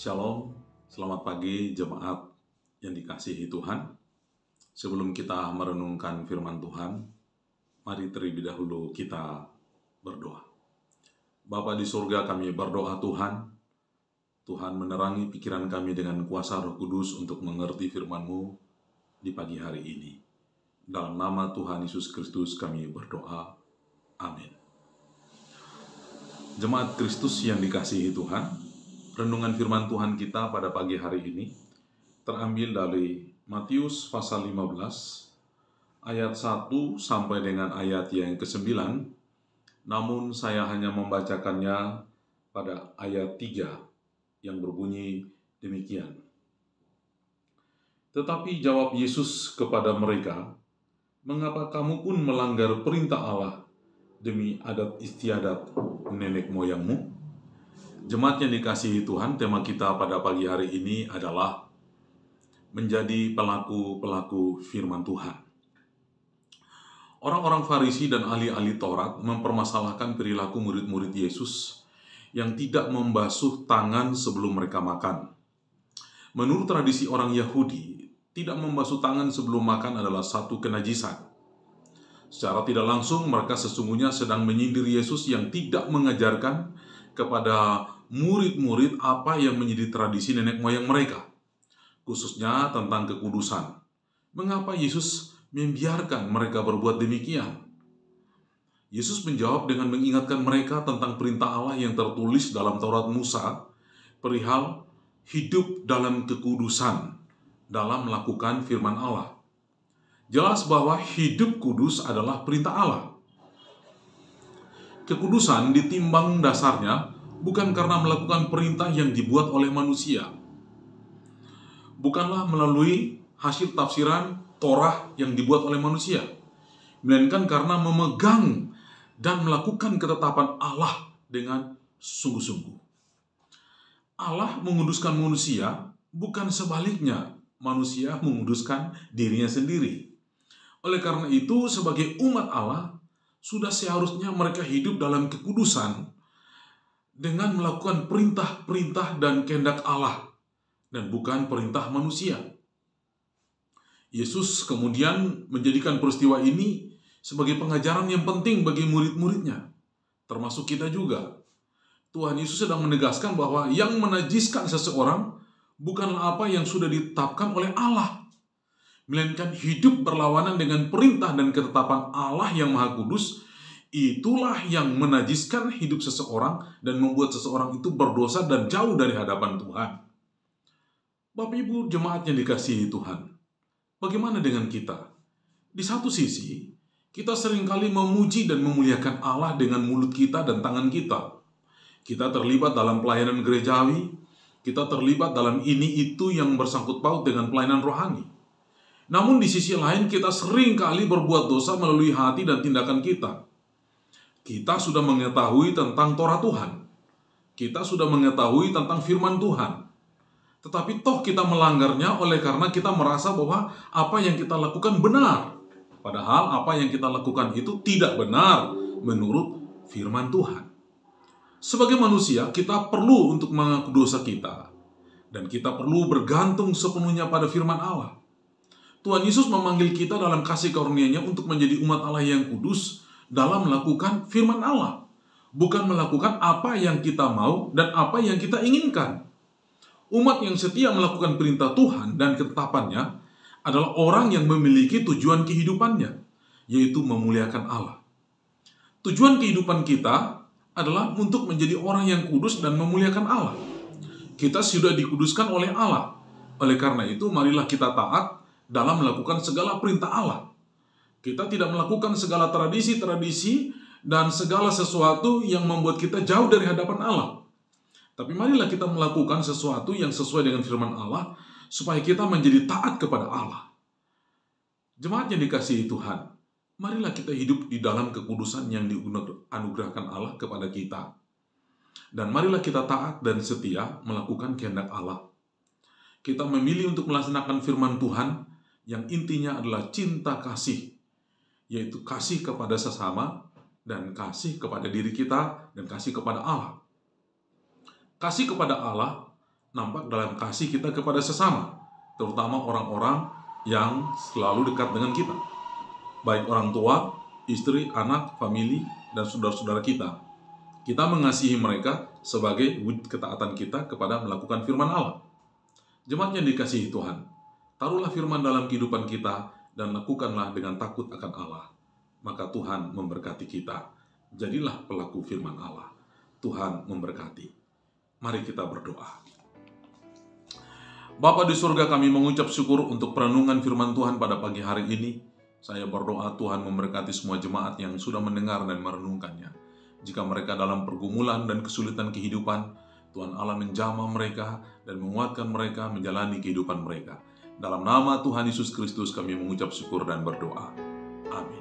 Shalom, selamat pagi jemaat yang dikasihi Tuhan. Sebelum kita merenungkan firman Tuhan, mari terlebih dahulu kita berdoa. Bapa di surga, kami berdoa Tuhan menerangi pikiran kami dengan kuasa Roh Kudus untuk mengerti firman-Mu di pagi hari ini. Dalam nama Tuhan Yesus Kristus kami berdoa. Amin. Jemaat Kristus yang dikasihi Tuhan, renungan firman Tuhan kita pada pagi hari ini terambil dari Matius pasal 15 ayat 1 sampai dengan ayat yang ke-9. Namun saya hanya membacakannya pada ayat 3 yang berbunyi demikian. Tetapi jawab Yesus kepada mereka, "Mengapa kamu pun melanggar perintah Allah demi adat istiadat nenek moyangmu?" Jemaat yang dikasihi Tuhan, tema kita pada pagi hari ini adalah menjadi pelaku-pelaku firman Tuhan. Orang-orang Farisi dan ahli-ahli Taurat mempermasalahkan perilaku murid-murid Yesus yang tidak membasuh tangan sebelum mereka makan. Menurut tradisi orang Yahudi, tidak membasuh tangan sebelum makan adalah satu kenajisan. Secara tidak langsung, mereka sesungguhnya sedang menyindir Yesus yang tidak mengajarkan kepada murid-murid apa yang menjadi tradisi nenek moyang mereka, khususnya tentang kekudusan. Mengapa Yesus membiarkan mereka berbuat demikian? Yesus menjawab dengan mengingatkan mereka tentang perintah Allah yang tertulis dalam Taurat Musa, perihal hidup dalam kekudusan dalam melakukan firman Allah. Jelas bahwa hidup kudus adalah perintah Allah. Kekudusan ditimbang dasarnya bukan karena melakukan perintah yang dibuat oleh manusia. Bukanlah melalui hasil tafsiran Torah yang dibuat oleh manusia, melainkan karena memegang dan melakukan ketetapan Allah dengan sungguh-sungguh. Allah menguduskan manusia, bukan sebaliknya manusia menguduskan dirinya sendiri. Oleh karena itu, sebagai umat Allah, sudah seharusnya mereka hidup dalam kekudusan dengan melakukan perintah-perintah dan kehendak Allah, dan bukan perintah manusia. Yesus kemudian menjadikan peristiwa ini sebagai pengajaran yang penting bagi murid-muridnya, termasuk kita juga. Tuhan Yesus sedang menegaskan bahwa yang menajiskan seseorang bukanlah apa yang sudah ditetapkan oleh Allah, melainkan hidup berlawanan dengan perintah dan ketetapan Allah yang Maha Kudus. Itulah yang menajiskan hidup seseorang dan membuat seseorang itu berdosa dan jauh dari hadapan Tuhan. Bapak Ibu jemaat yang dikasihi Tuhan, bagaimana dengan kita? Di satu sisi, kita seringkali memuji dan memuliakan Allah dengan mulut kita dan tangan kita. Kita terlibat dalam pelayanan gerejawi, kita terlibat dalam ini itu yang bersangkut paut dengan pelayanan rohani. Namun di sisi lain, kita seringkali berbuat dosa melalui hati dan tindakan kita. Kita sudah mengetahui tentang Torah Tuhan. Kita sudah mengetahui tentang firman Tuhan. Tetapi toh kita melanggarnya oleh karena kita merasa bahwa apa yang kita lakukan benar. Padahal apa yang kita lakukan itu tidak benar menurut firman Tuhan. Sebagai manusia, kita perlu untuk mengaku dosa kita. Dan kita perlu bergantung sepenuhnya pada firman Allah. Tuhan Yesus memanggil kita dalam kasih karunia-Nya untuk menjadi umat Allah yang kudus dalam melakukan firman Allah, bukan melakukan apa yang kita mau dan apa yang kita inginkan. Umat yang setia melakukan perintah Tuhan dan ketetapannya adalah orang yang memiliki tujuan kehidupannya, yaitu memuliakan Allah. Tujuan kehidupan kita adalah untuk menjadi orang yang kudus dan memuliakan Allah. Kita sudah dikuduskan oleh Allah. Oleh karena itu, marilah kita taat dalam melakukan segala perintah Allah. Kita tidak melakukan segala tradisi-tradisi dan segala sesuatu yang membuat kita jauh dari hadapan Allah. Tapi marilah kita melakukan sesuatu yang sesuai dengan firman Allah, supaya kita menjadi taat kepada Allah. Jemaat yang dikasihi Tuhan, marilah kita hidup di dalam kekudusan yang dianugerahkan Allah kepada kita. Dan marilah kita taat dan setia melakukan kehendak Allah. Kita memilih untuk melaksanakan firman Tuhan yang intinya adalah cinta kasih, yaitu kasih kepada sesama dan kasih kepada diri kita dan kasih kepada Allah. Kasih kepada Allah nampak dalam kasih kita kepada sesama, terutama orang-orang yang selalu dekat dengan kita, baik orang tua, istri, anak, famili, dan saudara-saudara kita. Kita mengasihi mereka sebagai wujud ketaatan kita kepada melakukan firman Allah. Jemaat yang dikasihi Tuhan, taruhlah firman dalam kehidupan kita dan lakukanlah dengan takut akan Allah. Maka Tuhan memberkati kita. Jadilah pelaku firman Allah. Tuhan memberkati. Mari kita berdoa. Bapa di surga, kami mengucap syukur untuk perenungan firman Tuhan pada pagi hari ini. Saya berdoa Tuhan memberkati semua jemaat yang sudah mendengar dan merenungkannya. Jika mereka dalam pergumulan dan kesulitan kehidupan, Tuhan Allah menjamah mereka dan menguatkan mereka menjalani kehidupan mereka. Dalam nama Tuhan Yesus Kristus kami mengucap syukur dan berdoa. Amin.